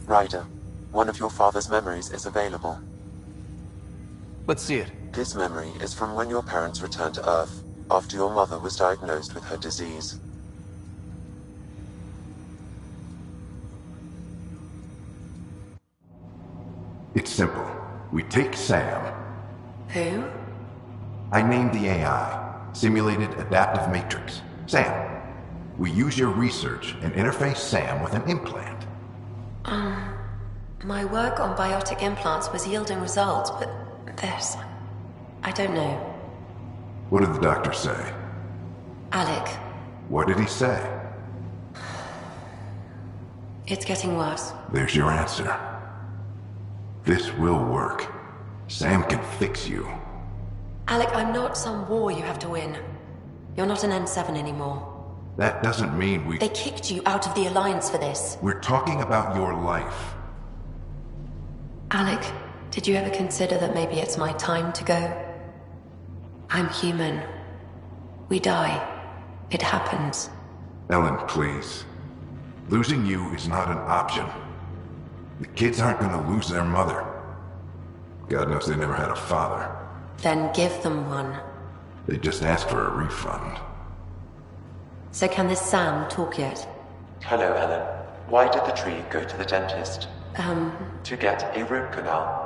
Ryder, one of your father's memories is available. Let's see it. This memory is from when your parents returned to Earth, after your mother was diagnosed with her disease. It's simple. We take Sam. Who? I named the AI, Simulated Adaptive Matrix. Sam. We use your research and interface Sam with an implant. My work on biotic implants was yielding results, but this... I don't know. What did the doctor say? Alec, What did he say? it's getting worse. There's your answer. This will work. Sam can fix you. Alec, I'm not some war you have to win. You're not an N7 anymore. That doesn't mean we... They kicked you out of the Alliance for this. We're talking about your life. Alec, did you ever consider that maybe it's my time to go? I'm human. We die. It happens. Ellen, please. Losing you is not an option. The kids aren't gonna lose their mother. God knows they never had a father. Then give them one. They just asked for a refund. So can this Sam talk yet? Hello, Ellen. Why did the tree go to the dentist? To get a root canal.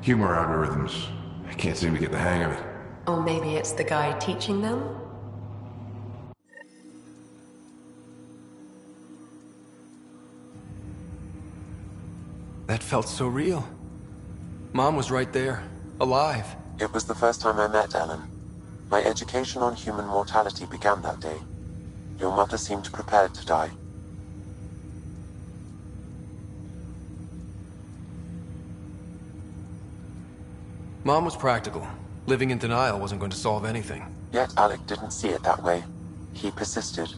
Humor algorithms. I can't seem to get the hang of it. Or maybe it's the guy teaching them? That felt so real. Mom was right there, alive. It was the first time I met Ellen. My education on human mortality began that day. Your mother seemed prepared to die. Mom was practical. Living in denial wasn't going to solve anything. Yet Alec didn't see it that way. He persisted.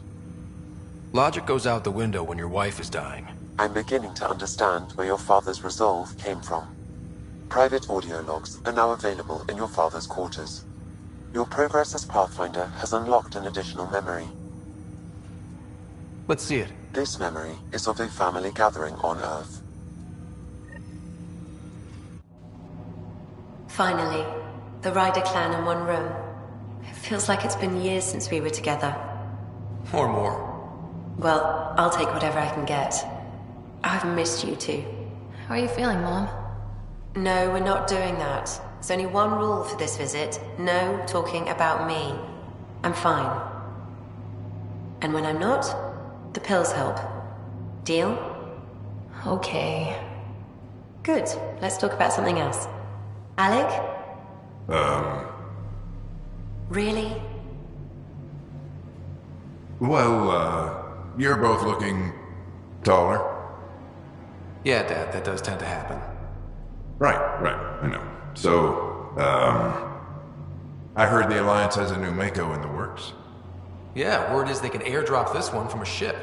Logic goes out the window when your wife is dying. I'm beginning to understand where your father's resolve came from. Private audio logs are now available in your father's quarters. Your progress as Pathfinder has unlocked an additional memory. Let's see it. This memory is of a family gathering on Earth. Finally, the Ryder clan in one room. It feels like it's been years since we were together. Or more. Well, I'll take whatever I can get. I've missed you too. How are you feeling, Mom? No, we're not doing that. There's only one rule for this visit. No talking about me. I'm fine. And when I'm not, the pills help. Deal? Okay. Good. Let's talk about something else. Alec? Really? Well, you're both looking taller. Yeah, Dad, that does tend to happen. Right, I know. So, I heard the Alliance has a new Mako in the works. Yeah, word is they can airdrop this one from a ship.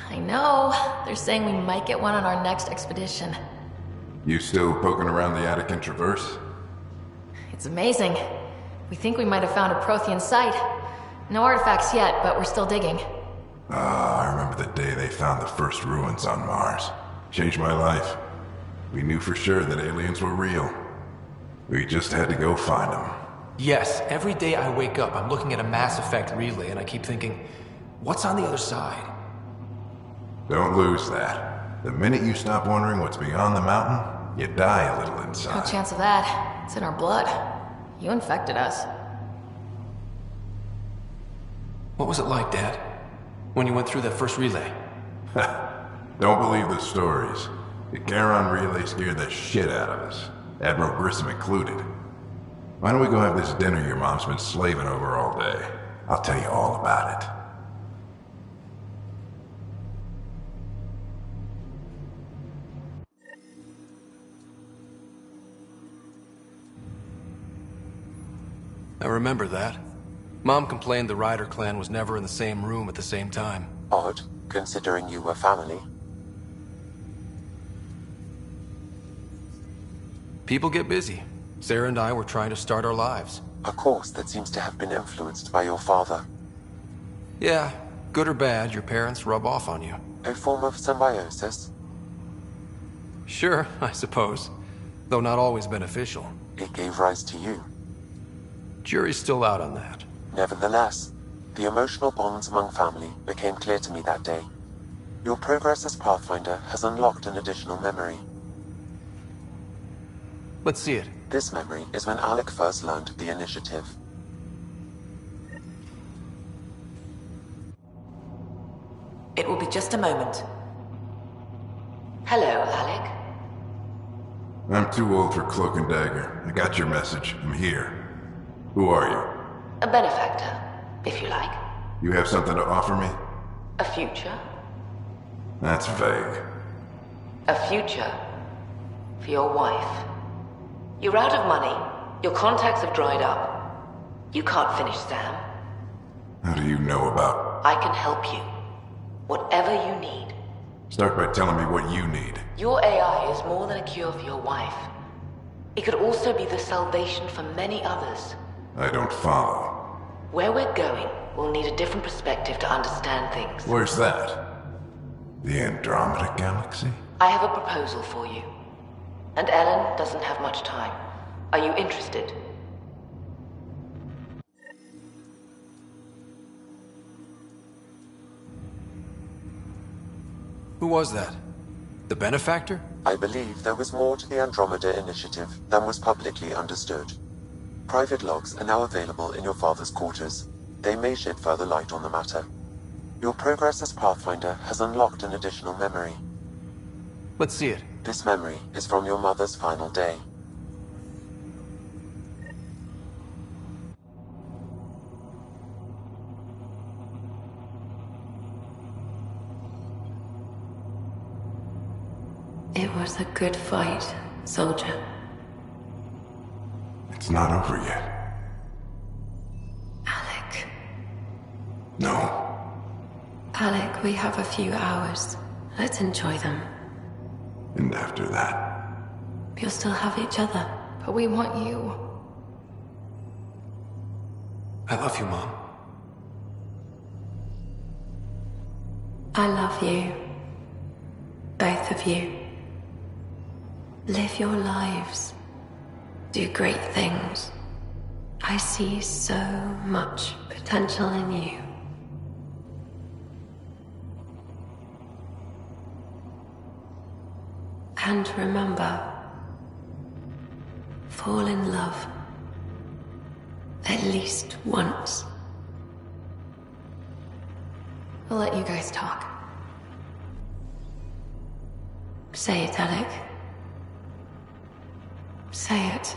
I know. They're saying we might get one on our next expedition. You still poking around the Attican Traverse? It's amazing. We think we might have found a Prothean site. No artifacts yet, but we're still digging. I remember the day they found the first ruins on Mars. Changed my life. We knew for sure that aliens were real. We just had to go find them. Yes, every day I wake up, I'm looking at a Mass Effect relay and I keep thinking, what's on the other side? Don't lose that. The minute you stop wondering what's beyond the mountain, you die a little No inside. chance of that. It's in our blood. You infected us. What was it like, Dad? When you went through that first relay? Don't believe the stories. The Charon relay scared the shit out of us. Admiral Grissom included. Why don't we go have this dinner your mom's been slaving over all day? I'll tell you all about it. I remember that. Mom complained the Ryder clan was never in the same room at the same time. Odd, considering you were family. People get busy. Sarah and I were trying to start our lives. A course that seems to have been influenced by your father. Yeah, Good or bad, your parents rub off on you. A form of symbiosis? Sure, I suppose. Though not always beneficial. It gave rise to you. Jury's still out on that. Nevertheless, the emotional bonds among family became clear to me that day. Your progress as Pathfinder has unlocked an additional memory. Let's see it. This memory is when Alec first learned the initiative. It will be just a moment. Hello, Alec. I'm too old for cloak and dagger. I got your message. I'm here. Who are you? A benefactor, if you like. You have something to offer me? A future? That's vague. A future for your wife. You're out of money. Your contacts have dried up. You can't finish Sam. How do you know about... I can help you. Whatever you need. Start by telling me what you need. Your AI is more than a cure for your wife. It could also be the salvation for many others. I don't follow. Where we're going, we'll need a different perspective to understand things. Where's that? The Andromeda Galaxy? I have a proposal for you. And Ellen doesn't have much time. Are you interested? Who was that? The benefactor? I believe there was more to the Andromeda initiative than was publicly understood. Private logs are now available in your father's quarters. They may shed further light on the matter. Your progress as Pathfinder has unlocked an additional memory. Let's see it. This memory is from your mother's final day. It was a good fight, soldier. It's not over yet. Alec. No. Alec, we have a few hours. Let's enjoy them. And after that? We'll still have each other. But we want you. I love you, Mom. I love you. Both of you. Live your lives. Do great things. I see so much potential in you. And remember, fall in love. At least once. We'll let you guys talk. Say it, Alec. Say it.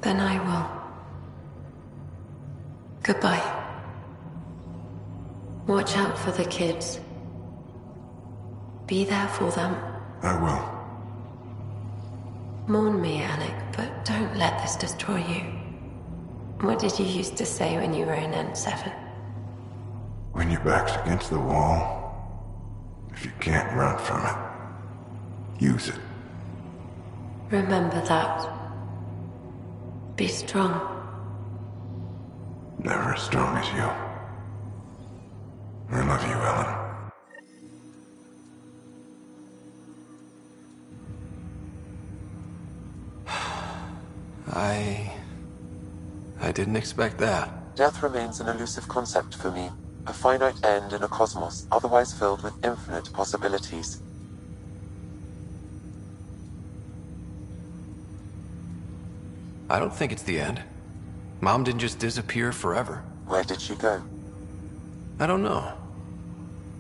Then I will. Goodbye. Watch out for the kids. Be there for them. I will. Mourn me, Alec, but don't let this destroy you. What did you used to say when you were in N7? When your back's against the wall, if you can't run from it, use it. Remember that. Be strong. Never as strong as you. I love you, Ellen. I didn't expect that. Death remains an elusive concept for me, a finite end in a cosmos otherwise filled with infinite possibilities. I don't think it's the end. Mom didn't just disappear forever. Where did she go? I don't know.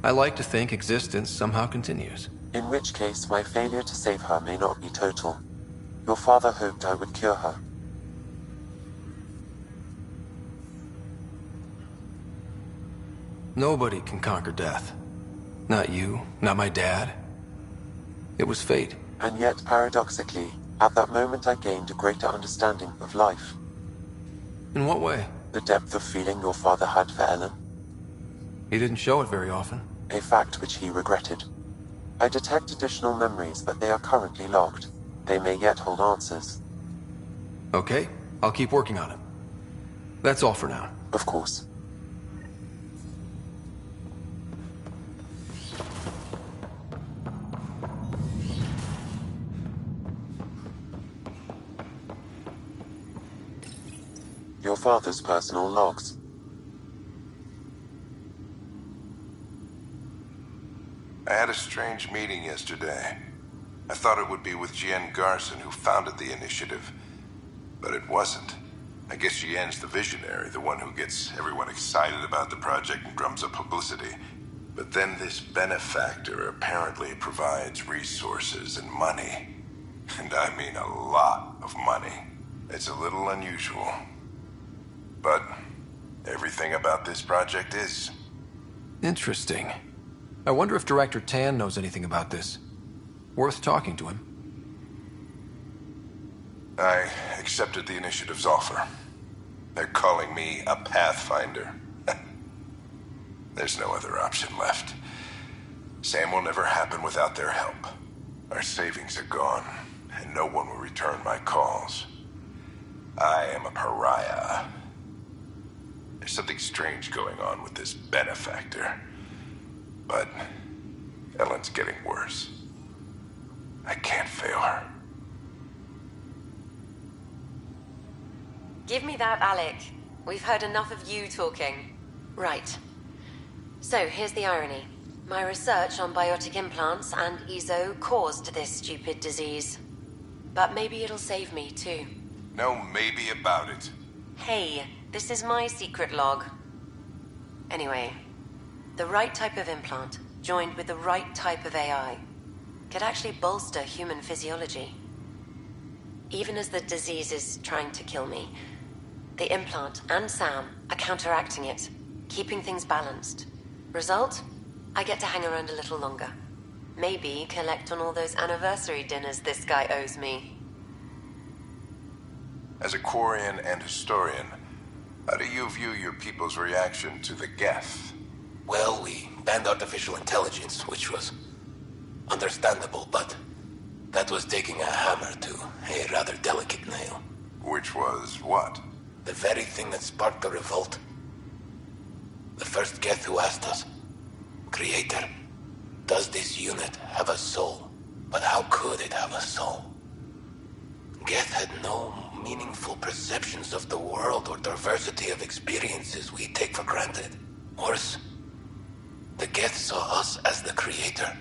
I like to think existence somehow continues. In which case, my failure to save her may not be total. Your father hoped I would cure her. Nobody can conquer death. Not you, not my dad. It was fate. And yet, paradoxically, at that moment I gained a greater understanding of life. In what way? The depth of feeling your father had for Ellen. He didn't show it very often. A fact which he regretted. I detect additional memories, but they are currently logged. They may yet hold answers. Okay, I'll keep working on it. That's all for now. Of course. your father's personal logs. I had a strange meeting yesterday. I thought it would be with Jien Garson, who founded the initiative, but it wasn't. I guess Jien's the visionary, the one who gets everyone excited about the project and drums up publicity. But then this benefactor apparently provides resources and money. And I mean a lot of money. It's a little unusual. But everything about this project is. Interesting. I wonder if Director Tan knows anything about this. Worth talking to him. I accepted the initiative's offer. They're calling me a Pathfinder. There's no other option left. Sam will never happen without their help. Our savings are gone, and no one will return my calls. I am a pariah. There's something strange going on with this benefactor. But Ellen's getting worse. I can't fail her. Give me that, Alec. We've heard enough of you talking. Right. So, here's the irony. My research on biotic implants and EZO caused this stupid disease. But maybe it'll save me, too. No maybe about it. Hey, this is my secret log. Anyway, the right type of implant, joined with the right type of AI, could actually bolster human physiology. Even as the disease is trying to kill me, the implant and Sam are counteracting it, keeping things balanced. Result? I get to hang around a little longer. Maybe collect on all those anniversary dinners this guy owes me. As a Quarian and historian, how do you view your people's reaction to the Geth? Well, we banned artificial intelligence, which was understandable, but that was taking a hammer to a rather delicate nail. Which was what? The very thing that sparked the revolt. The first Geth who asked us, Creator, does this unit have a soul? But how could it have a soul? Geth had no meaningful perceptions of the world or diversity of experiences we take for granted. Worse, the Geth saw us as the Creator.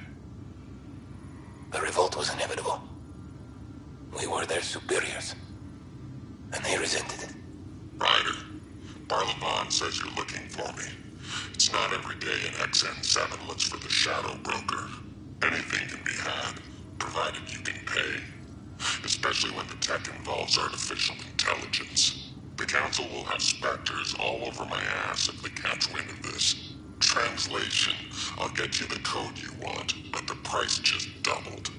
The revolt was inevitable. We were their superiors, and they resented it. Ryder, Barlavon says you're looking for me. It's not every day an XN7 looks for the Shadow Broker. Anything can be had, provided you can pay. Especially when the tech involves artificial intelligence. The Council will have specters all over my ass if they catch wind of this. Translation, I'll get you the code you want, but the price just doubled.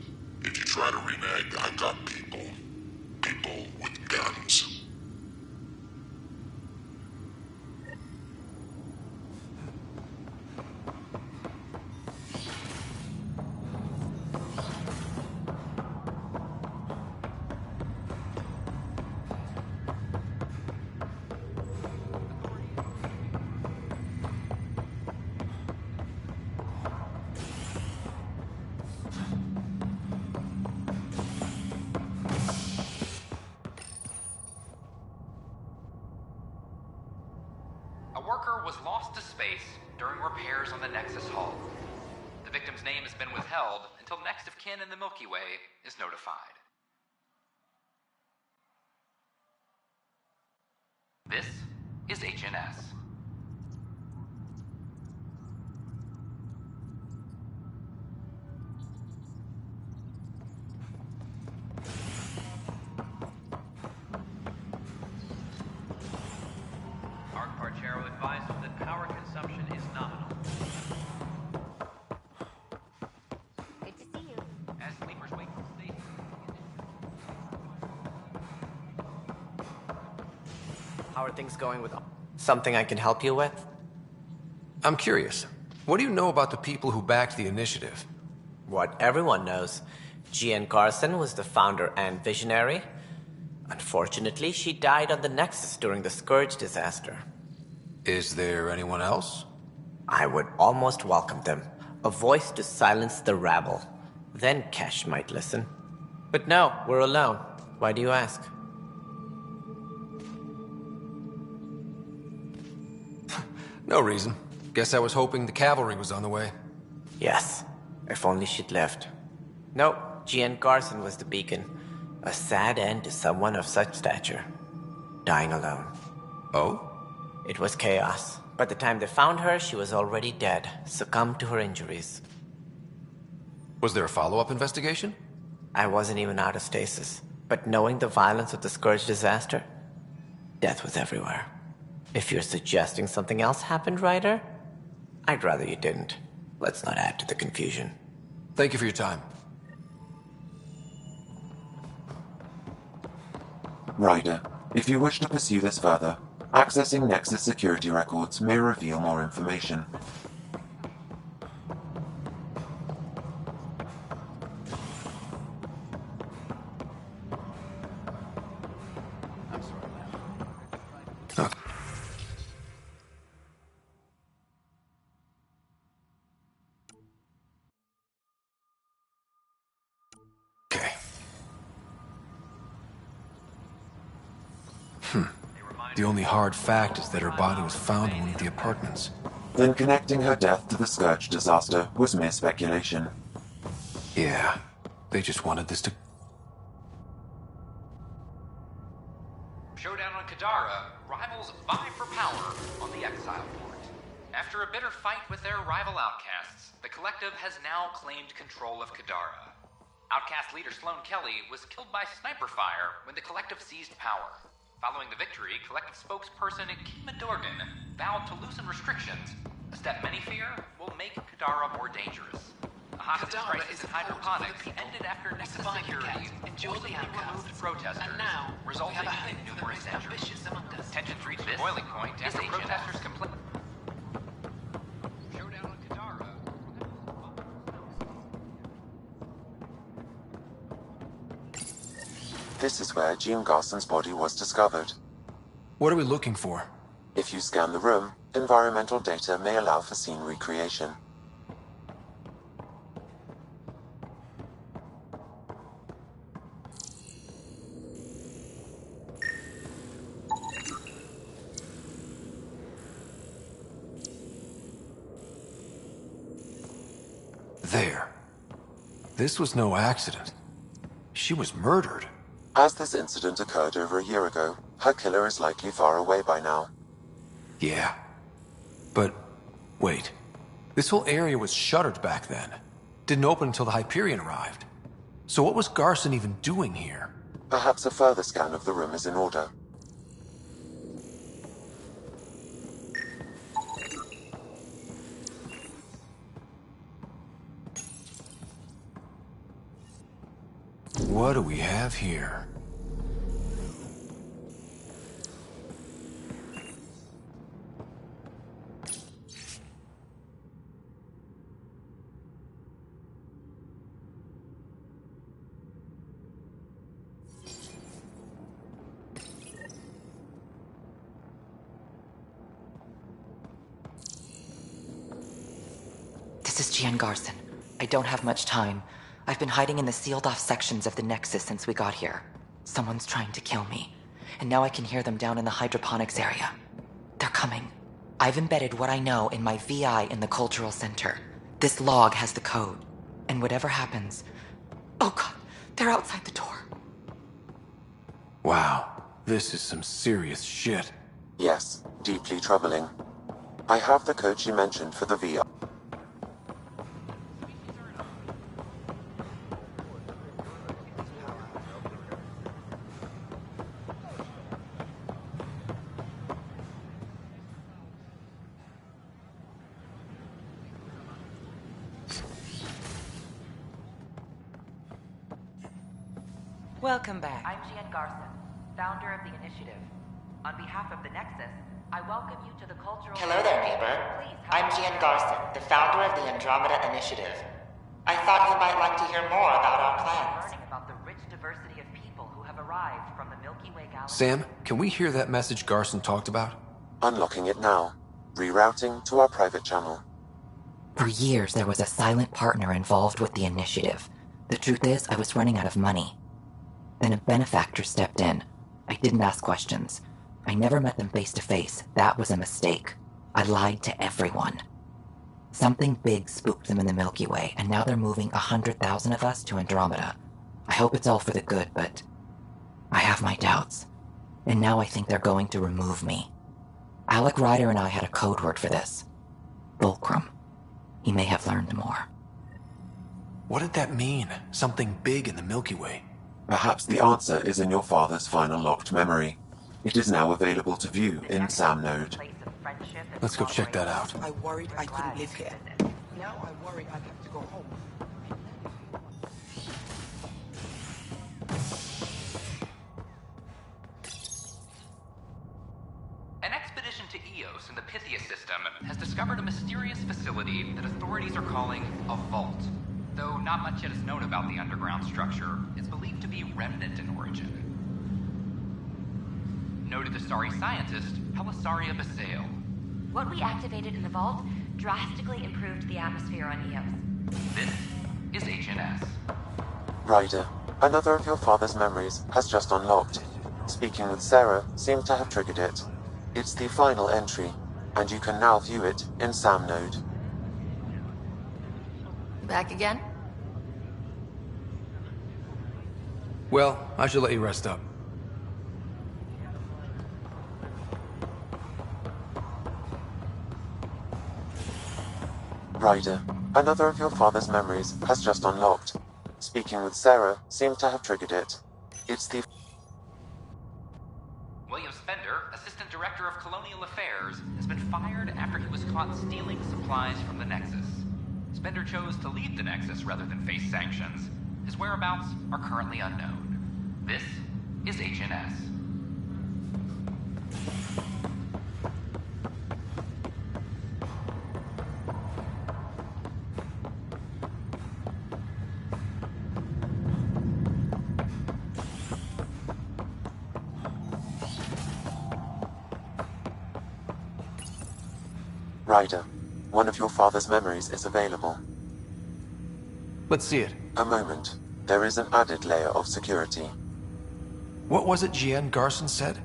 If you try to renege, I've got people. People with guns. A worker was lost to space during repairs on the Nexus hull. The victim's name has been withheld until next of kin in the Milky Way is notified. This is HNS. Archparchero advises that power consumption is nominal. Good to see you. As sleepers wake from sleep. How are things going with... Something I can help you with? I'm curious. What do you know about the people who backed the initiative? What everyone knows. Jien Garson was the founder and visionary. Unfortunately, she died on the Nexus during the Scourge disaster. Is there anyone else? I would almost welcome them. A voice to silence the rabble. Then Kesh might listen. But no, we're alone. Why do you ask? No reason. Guess I was hoping the cavalry was on the way. Yes, if only she'd lived. Nope, Jean Garson was the beacon. A sad end to someone of such stature. Dying alone. Oh? It was chaos. By the time they found her, she was already dead, succumbed to her injuries. Was there a follow-up investigation? I wasn't even out of stasis. But knowing the violence of the Scourge disaster, death was everywhere. If you're suggesting something else happened, Ryder, I'd rather you didn't. Let's not add to the confusion. Thank you for your time. Ryder, if you wish to pursue this further, accessing Nexus security records may reveal more information. Okay. The only hard fact is that her body was found in one of the apartments. Then connecting her death to the Scourge disaster was mere speculation. Yeah, they just wanted this to... Showdown on Kadara, rivals vie for power on the Exile Port. After a bitter fight with their rival outcasts, the Collective has now claimed control of Kadara. Outcast leader Sloane Kelly was killed by sniper fire when the Collective seized power. Following the victory, Collective spokesperson Kima Dorgan vowed to loosen restrictions, a step many fear will make Kadara more dangerous. The hostage crisis in hydroponics ended after Nexus security enjoyed removed protesters, resulting in numerous injuries. Tensions reached a boiling point after protesters complained. Showdown on Kadara. This is where Jean Garson's body was discovered. What are we looking for? If you scan the room, environmental data may allow for scene recreation. There. This was no accident. She was murdered. As this incident occurred over a year ago, her killer is likely far away by now. Yeah. But, wait. This whole area was shuttered back then. Didn't open until the Hyperion arrived. So what was Garson even doing here? Perhaps a further scan of the room is in order. What do we have here? This is Jean Garson. I don't have much time. I've been hiding in the sealed-off sections of the Nexus since we got here. Someone's trying to kill me, and now I can hear them down in the hydroponics area. They're coming. I've embedded what I know in my VI in the Cultural Center. This log has the code, and whatever happens... Oh god, they're outside the door. Wow, this is some serious shit. Yes, deeply troubling. I have the code she mentioned for the VR. Welcome back. I'm Jean Garson, founder of the initiative. On behalf of the Nexus, I welcome you to the cultural... Hello there, neighbor. I'm Jean Garson, the founder of the Andromeda Initiative. I thought you might like to hear more about our plans. Learning about the rich diversity of people who have arrived from the Milky Way galaxy. Sam, can we hear that message Garson talked about? Unlocking it now. Rerouting to our private channel. For years, there was a silent partner involved with the initiative. The truth is, I was running out of money. Then a benefactor stepped in. I didn't ask questions. I never met them face to face. That was a mistake. I lied to everyone. Something big spooked them in the Milky Way, and now they're moving 100,000 of us to Andromeda. I hope it's all for the good, but I have my doubts. And now I think they're going to remove me. Alec Ryder and I had a code word for this. Fulcrum. He may have learned more. What did that mean? Something big in the Milky Way? Perhaps the answer is in your father's final locked memory. It is now available to view in Sam Node. Let's go check that out. I worried I couldn't live here. Now I worry I'd have to go home. An expedition to Eos in the Pythia system has discovered a mysterious facility that authorities are calling a vault. Though not much yet is known about the underground structure, it's believed to be remnant in origin. Noted Asari scientist Pelisaria Basale. What we activated in the vault drastically improved the atmosphere on Eos. This is HNS. Ryder, another of your father's memories has just unlocked. Speaking with Sarah seemed to have triggered it. It's the final entry, and you can now view it in Sam Node. Back again? Well, I should let you rest up. Ryder, another of your father's memories has just unlocked. Speaking with Sarah seemed to have triggered it. It's the... William Spender, Assistant Director of Colonial Affairs, has been fired after he was caught stealing supplies from the Nexus. Spender chose to leave the Nexus rather than face sanctions. His whereabouts are currently unknown. This is HNS. Ryder, one of your father's memories is available. Let's see it. A moment. There is an added layer of security. What was it Jian Garson said?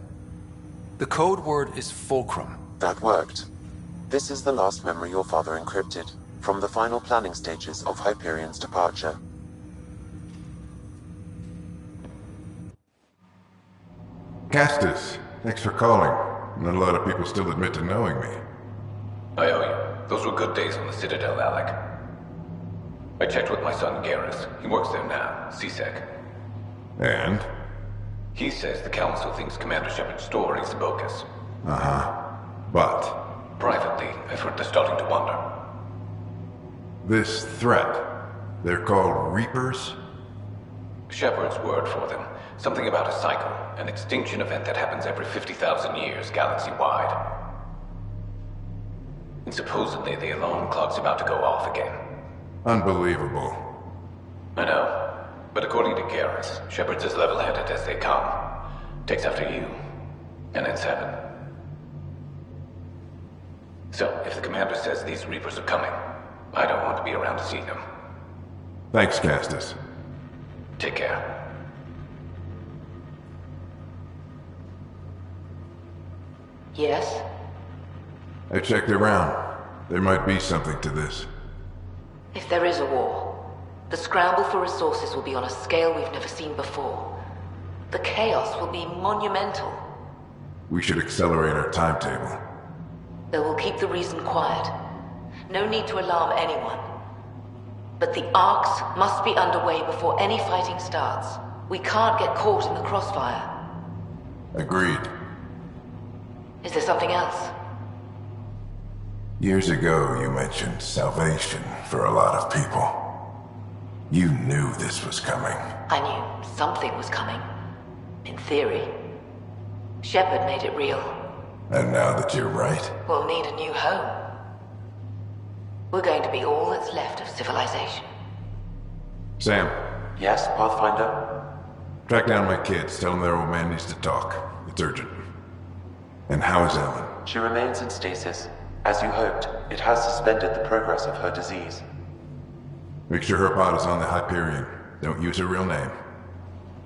The code word is Fulcrum. That worked. This is the last memory your father encrypted, from the final planning stages of Hyperion's departure. Castus, thanks for calling. Not a lot of people still admit to knowing me. I owe you. Those were good days on the Citadel, Alec. I checked with my son Garrus. He works there now, CSEC. And? He says the Council thinks Commander Shepard's story is bogus. Uh-huh. But? Privately, I've heard they're starting to wonder. This threat, they're called Reapers? Shepard's word for them. Something about a cycle, an extinction event that happens every 50,000 years, galaxy-wide. And supposedly the alarm clock's about to go off again. Unbelievable. I know. But according to Garrus, Shepard's as level-headed as they come. Takes after you. And it's heaven. So, if the commander says these Reapers are coming, I don't want to be around to see them. Thanks, Castus. Take care. Yes? I checked around. There might be something to this. If there is a war, the scramble for resources will be on a scale we've never seen before. The chaos will be monumental. We should accelerate our timetable. They will keep the reason quiet. No need to alarm anyone. But the arcs must be underway before any fighting starts. We can't get caught in the crossfire. Agreed. Is there something else? Years ago, you mentioned salvation for a lot of people. You knew this was coming. I knew something was coming. In theory. Shepard made it real. And now that you're right, We'll need a new home. We're going to be all that's left of civilization. Sam, Yes, Pathfinder? track down my kids. Tell them their old man needs to talk. It's urgent. And how is Ellen? She remains in stasis. As you hoped, it has suspended the progress of her disease. Make sure her pod is on the Hyperion. Don't use her real name.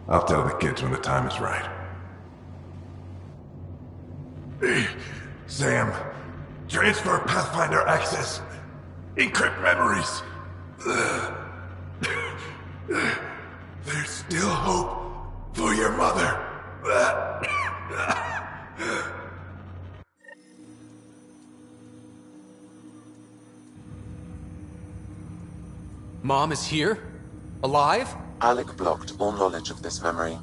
I'll tell the kids when the time is right. Hey, Sam. Transfer Pathfinder access. Encrypt memories. There's still hope for your mother. Mom is here? Alive? Alec blocked all knowledge of this memory.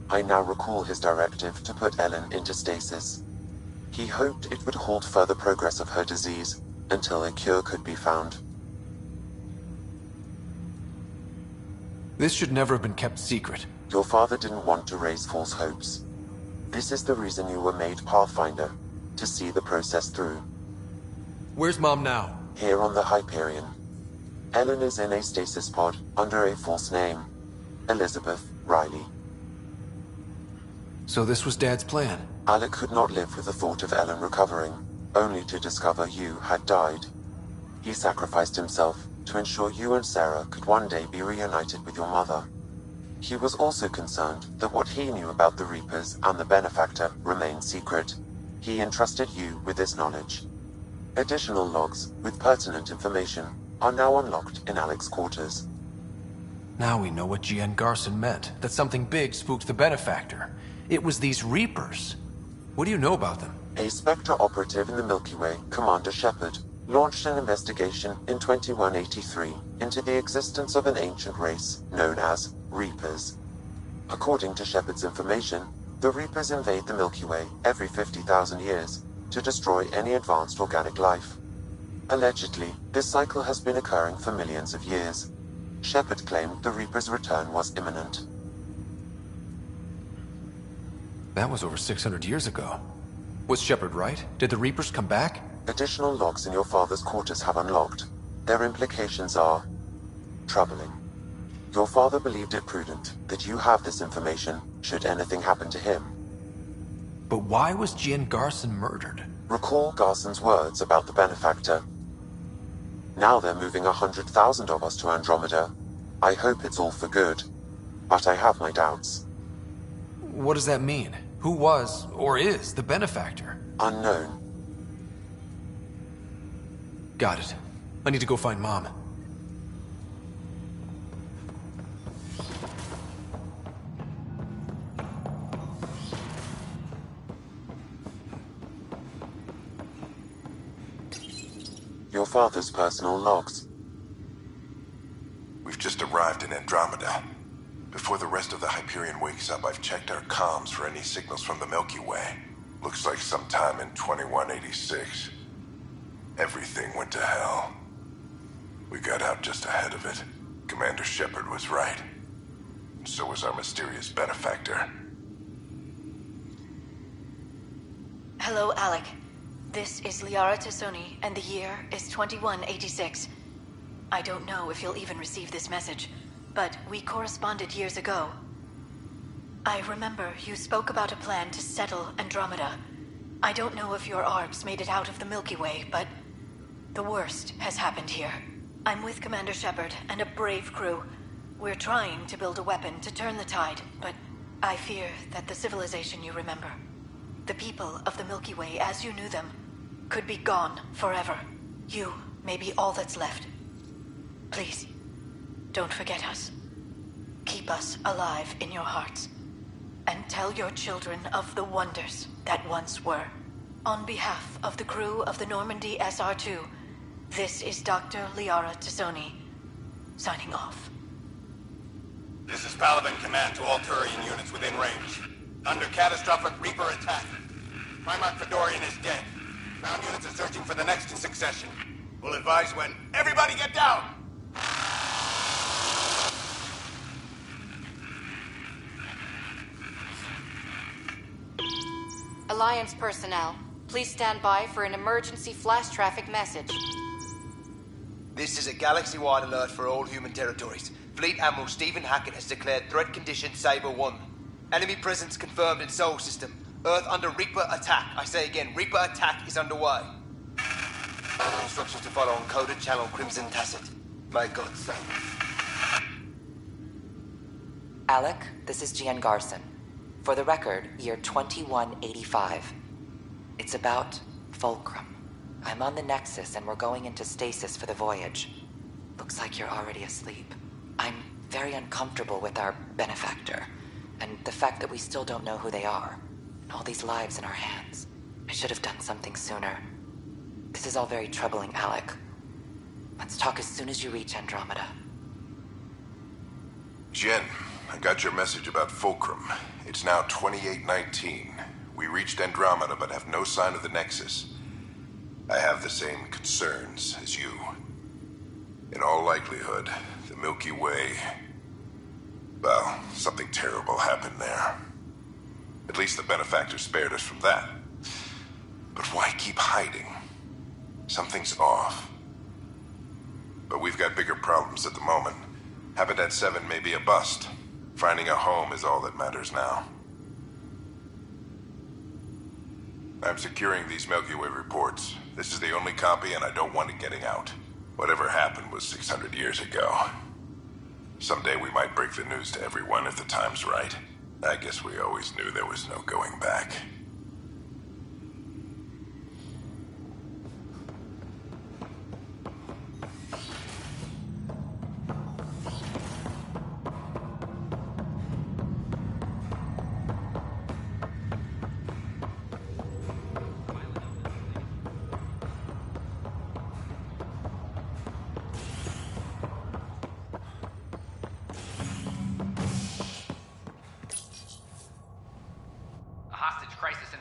I now recall his directive to put Ellen into stasis. He hoped it would halt further progress of her disease until a cure could be found. This should never have been kept secret. Your father didn't want to raise false hopes. This is the reason you were made Pathfinder, to see the process through. Where's Mom now? Here on the Hyperion. Ellen is in a stasis pod under a false name. Elizabeth Riley. So this was Dad's plan? Alec could not live with the thought of Ellen recovering, only to discover you had died. He sacrificed himself to ensure you and Sarah could one day be reunited with your mother. He was also concerned that what he knew about the Reapers and the Benefactor remained secret. He entrusted you with this knowledge. Additional logs with pertinent information are now unlocked in Alec's quarters. Now we know what G.N. Garson meant, that something big spooked the Benefactor. It was these Reapers. What do you know about them? A Spectre operative in the Milky Way, Commander Shepard, launched an investigation in 2183 into the existence of an ancient race known as Reapers. According to Shepard's information, the Reapers invade the Milky Way every 50,000 years to destroy any advanced organic life. Allegedly, this cycle has been occurring for millions of years. Shepard claimed the Reapers' return was imminent. That was over 600 years ago. Was Shepard right? Did the Reapers come back? Additional logs in your father's quarters have unlocked. Their implications are troubling. Your father believed it prudent that you have this information should anything happen to him. But why was G.N. Garson murdered? Recall Garson's words about the Benefactor. Now they're moving 100,000 of us to Andromeda. I hope it's all for good, but I have my doubts. What does that mean? Who was, or is, the Benefactor? Unknown. Got it. I need to go find Mom. Your father's personal logs. We've just arrived in Andromeda. Before the rest of the Hyperion wakes up, I've checked our comms for any signals from the Milky Way. Looks like sometime in 2186. Everything went to hell. We got out just ahead of it. Commander Shepard was right. And so was our mysterious Benefactor. Hello, Alec. This is Liara Tassoni, and the year is 2186. I don't know if you'll even receive this message, but we corresponded years ago. I remember you spoke about a plan to settle Andromeda. I don't know if your arcs made it out of the Milky Way, but the worst has happened here. I'm with Commander Shepard and a brave crew. We're trying to build a weapon to turn the tide, but I fear that the civilization you remember, the people of the Milky Way as you knew them, could be gone forever. You may be all that's left. Please, don't forget us. Keep us alive in your hearts. And tell your children of the wonders that once were. On behalf of the crew of the Normandy SR-2, this is Dr. Liara Tassoni, signing off. This is Paladin Command to all Turian units within range. Under catastrophic Reaper attack. Primarch Fedorian is dead. Ground units are searching for the next in succession. We'll advise when. Everybody get down! Alliance personnel, please stand by for an emergency flash traffic message. This is a galaxy-wide alert for all human territories. Fleet Admiral Stephen Hackett has declared threat condition Saber 1. Enemy presence confirmed in Sol System. Earth under Reaper attack. I say again, Reaper attack is underway. Instructions to follow on coded channel Crimson Tacit. May God save. Alec, this is G.N. Garson. For the record, year 2185. It's about Fulcrum. I'm on the Nexus and we're going into stasis for the voyage. Looks like you're already asleep. I'm very uncomfortable with our benefactor, and the fact that we still don't know who they are, and all these lives in our hands. I should have done something sooner. This is all very troubling, Alec. Let's talk as soon as you reach Andromeda. Jen, I got your message about Fulcrum. It's now 2819. We reached Andromeda but have no sign of the Nexus. I have the same concerns as you. In all likelihood, the Milky Way... Well, something terrible happened there. At least the benefactor spared us from that. But why keep hiding? Something's off. But we've got bigger problems at the moment. Habitat 7 may be a bust. Finding a home is all that matters now. I'm securing these Milky Way reports. This is the only copy, and I don't want it getting out. Whatever happened was 600 years ago. Someday we might break the news to everyone if the time's right. I guess we always knew there was no going back.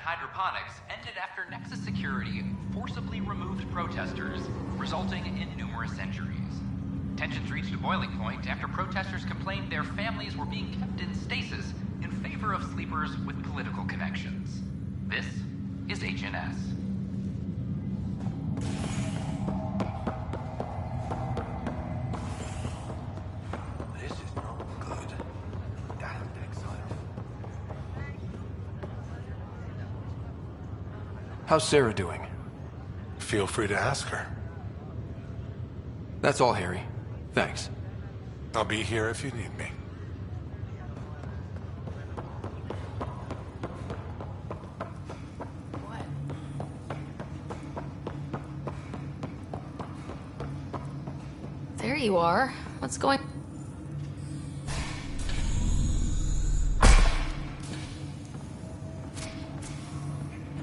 Hydroponics ended after Nexus security forcibly removed protesters, resulting in numerous injuries. Tensions reached a boiling point after protesters complained their families were being kept in stasis in favor of sleepers with political connections. This is HNS. This is not good. Damn exile. How's Sarah doing? Feel free to ask her. That's all, Harry. Thanks. I'll be here if you need me. There you are. What's going...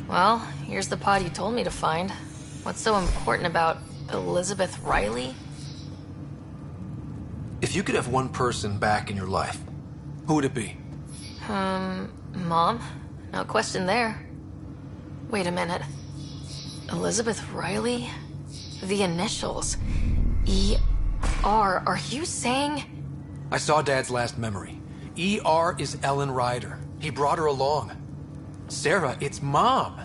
Well, here's the pod you told me to find. What's so important about Elizabeth Riley? If you could have one person back in your life, who would it be? Mom? No question there. Wait a minute. Elizabeth Riley? The initials. E.R. Are you saying... I saw Dad's last memory. E.R. is Ellen Ryder. He brought her along. Sarah, it's Mom.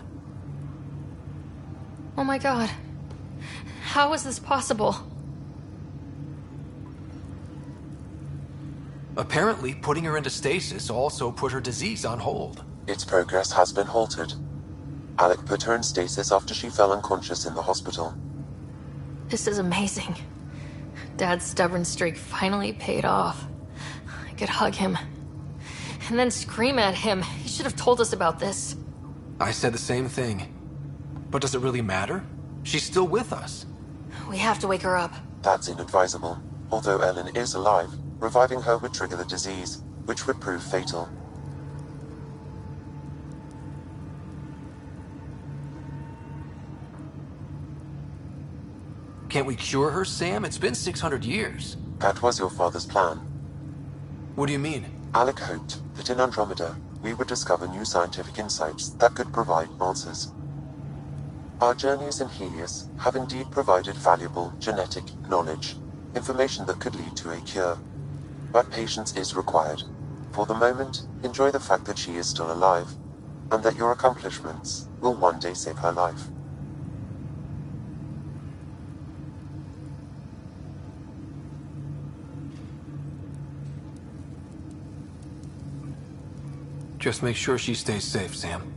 Oh my god. How is this possible? Apparently, putting her into stasis also put her disease on hold. Its progress has been halted. Alec put her in stasis after she fell unconscious in the hospital. This is amazing. Dad's stubborn streak finally paid off. I could hug him. And then scream at him. He should have told us about this. I said the same thing. But does it really matter? She's still with us. We have to wake her up. That's inadvisable. Although Ellen is alive, reviving her would trigger the disease, which would prove fatal. Can't we cure her, Sam? It's been 600 years. That was your father's plan. What do you mean? Alec hoped that in Andromeda, we would discover new scientific insights that could provide answers. Our journeys in Helios have indeed provided valuable genetic knowledge, information that could lead to a cure. But patience is required. For the moment, enjoy the fact that she is still alive, and that your accomplishments will one day save her life. Just make sure she stays safe, Sam.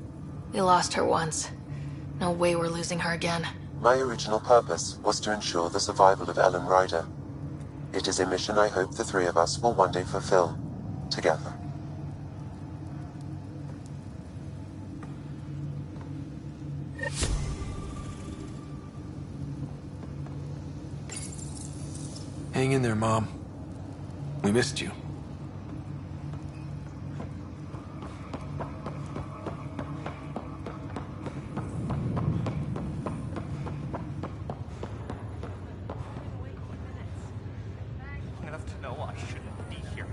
We lost her once. No way we're losing her again. My original purpose was to ensure the survival of Ellen Ryder. It is a mission I hope the three of us will one day fulfill, together. Hang in there, Mom. We missed you. Enough to know I shouldn't be here.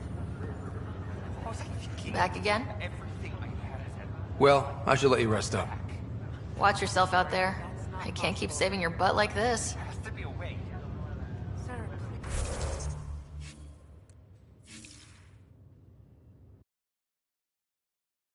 I was thinking Back again? everything I had is at Well, I should let you rest up. Watch yourself out there. I can't keep saving your butt like this.